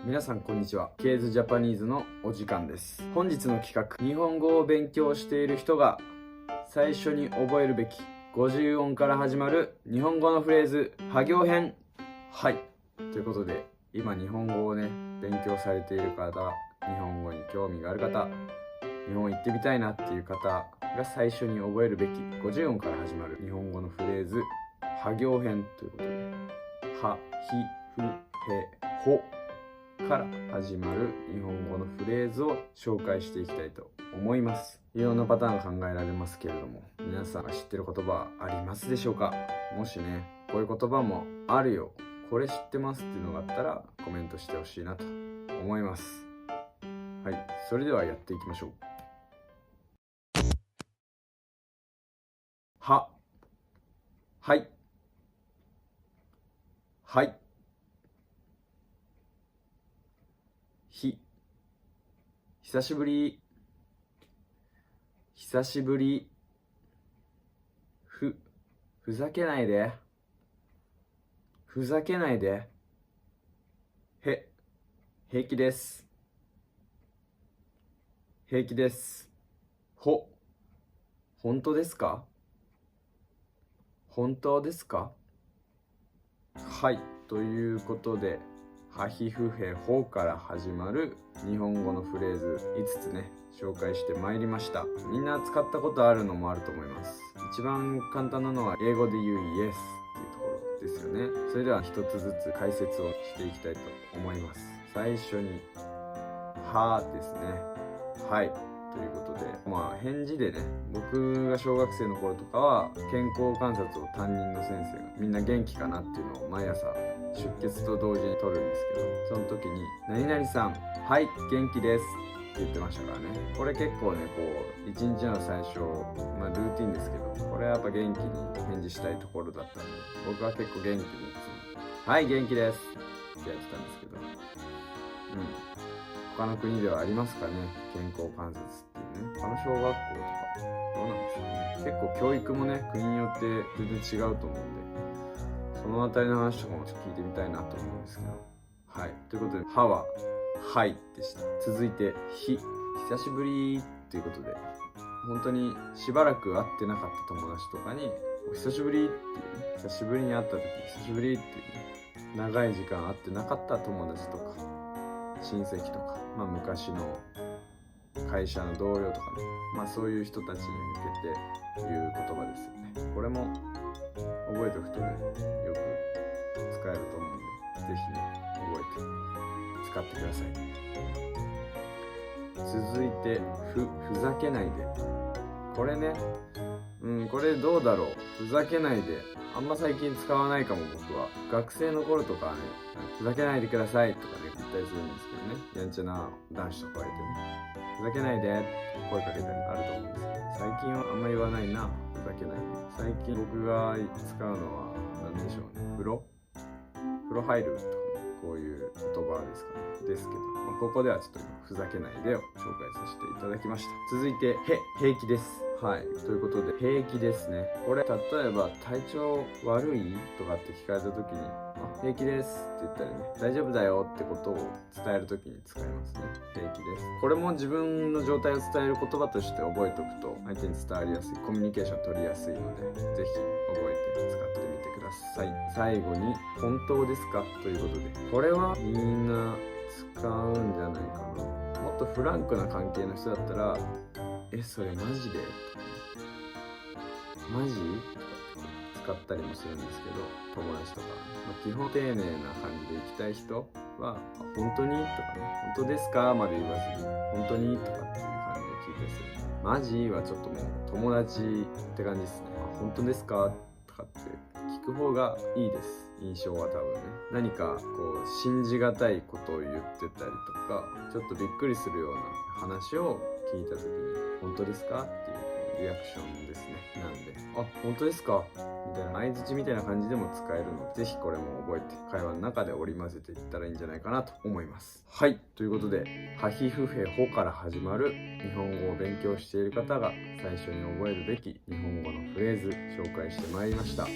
皆さんこんにちは。ケーズジャパニーズのお時間です。本日の企画、日本語を勉強している人が最初に覚えるべき50音から始まる日本語のフレーズ、は行編。はい。ということで、今日本語をね、勉強されている方、日本語に興味がある方、日本行ってみたいなっていう方が最初に覚えるべき50音から始まる日本語のフレーズ、は行編ということで、は、ひ、ふ、へ、ほから始まる日本語のフレーズを紹介していきたいと思います。いろんなパターンが考えられますけれども、皆さんが知ってる言葉ありますでしょうか？もしね、こういう言葉もあるよ、これ知ってますっていうのがあったらコメントしてほしいなと思います。はい、それではやっていきましょう。は、はい、はい、ひ、久しぶり、久しぶり、ふざけないで、ふざけないで、へ、平気です、平気です、ほ、本当ですか？本当ですか？はい、ということで、はひふへほから始まる日本語のフレーズ5つね、紹介してまいりました。みんな使ったことあるのもあると思います。一番簡単なのは英語で言う Yes っていうところですよね。それでは一つずつ解説をしていきたいと思います。最初に、はですね。はい。ということで、返事でね、僕が小学生の頃とかは健康観察を担任の先生がみんな元気かなっていうのを毎朝出血と同時に取るんですけど、その時に何々さん、はい、元気ですって言ってましたからね。これ結構ね、こう一日の最初、ルーティンですけど、これはやっぱ元気に返事したいところだったんで、僕は結構元気にいつも、はい、元気ですってやってたんですけど、他の国ではありますかね、健康観察っていうね。他の小学校とかどうなんでしょうね。結構教育もね、国によって全然違うと思うんで、そのあたりの話とかもちょっと聞いてみたいなと思うんですけど。はい、ということで、はははいでした。続いて、ひ、久しぶりっていうことで、本当にしばらく会ってなかった友達とかにお久しぶりっていうね、久しぶりに会った時久しぶりっていうね、長い時間会ってなかった友達とか親戚とか、昔の会社の同僚とかね、そういう人たちに向けて言う言葉ですよね。これも覚えておくとね、よく使えると思うんで、ぜひね、覚えて使ってください。続いて、ふざけないで。これね、これどうだろう。ふざけないで。あんま最近使わないかも、僕は。学生の頃とかはね、ふざけないでくださいとかね、言ったりするんですけどね。やんちゃな男子とかがいてね。ふざけないでって声かけたりあると思うんですけど、最近はあんま言わないな。ふざけないで。最近僕が使うのは、何でしょうね。風呂入るとかね。こういう言葉ですかね。ですけど、ここではちょっとふざけないでを紹介させていただきました。続いて、平気です。はい。ということで、平気ですね。これ、例えば、体調悪いとかって聞かれた時に、平気ですって言ったりね、大丈夫だよってことを伝える時に使いますね。平気です。これも自分の状態を伝える言葉として覚えておくと、相手に伝わりやすい、コミュニケーション取りやすいので、ぜひ覚えて使ってみてください。最後に、本当ですかということで、これはみんな使うんじゃないかな。もっとフランクな関係の人だったら、それマジでマジとかって使ったりもするんですけど、友達とか、基本丁寧な感じで行きたい人は、本当にとかね、本当ですかまで言わずに、本当にとかっていう感じで聞いたりする。マジはちょっともう友達って感じですね。本当ですかとかって聞く方がいいです。印象は多分ね。何かこう信じがたいことを言ってたりとか、ちょっとびっくりするような話を聞いた時に、本当ですかっていうリアクションですね。なんで、本当ですかみたいな相槌みたいな感じでも使えるので、ぜひこれも覚えて会話の中で織り交ぜていったらいいんじゃないかなと思います。はい、ということで、はひふへほから始まる日本語を勉強している方が最初に覚えるべき日本語のフレーズ紹介してまいりました。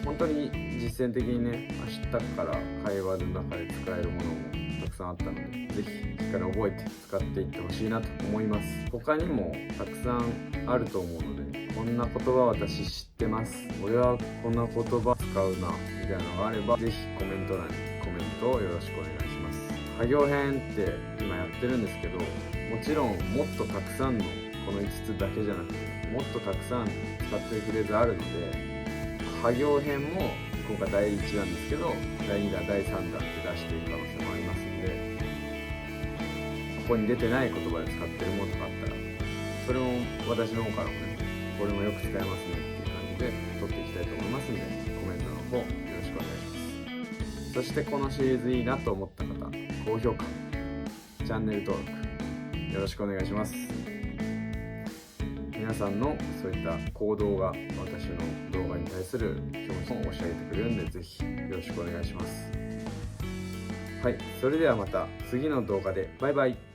本当に実践的にね、明日から会話の中で使えるものもたくさんあったので、ぜひしっかり覚えて使っていってほしいなと思います。他にもたくさんあると思うので、こんな言葉私知ってます、俺はこんな言葉使うなみたいなのがあれば、ぜひコメント欄にコメントをよろしくお願いします。作業編って今やってるんですけど、もちろんもっとたくさんのこの5つだけじゃなくて、もっとたくさん使ってるフレーズあるので、作業編も今回第1弾ですけど、第2弾第3弾って出していく可能性もありますので、ここに出てない言葉で使ってるものとかあったら、それも私の方からもね、これもよく使えますねっていう感じで撮っていきたいと思いますので、コメントの方よろしくお願いします。そしてこのシリーズいいなと思った方、高評価、チャンネル登録よろしくお願いします。皆さんのそういった行動が私の動画に対する気持ちを押し上げてくれるんで、ぜひよろしくお願いします。はい、それではまた次の動画でバイバイ。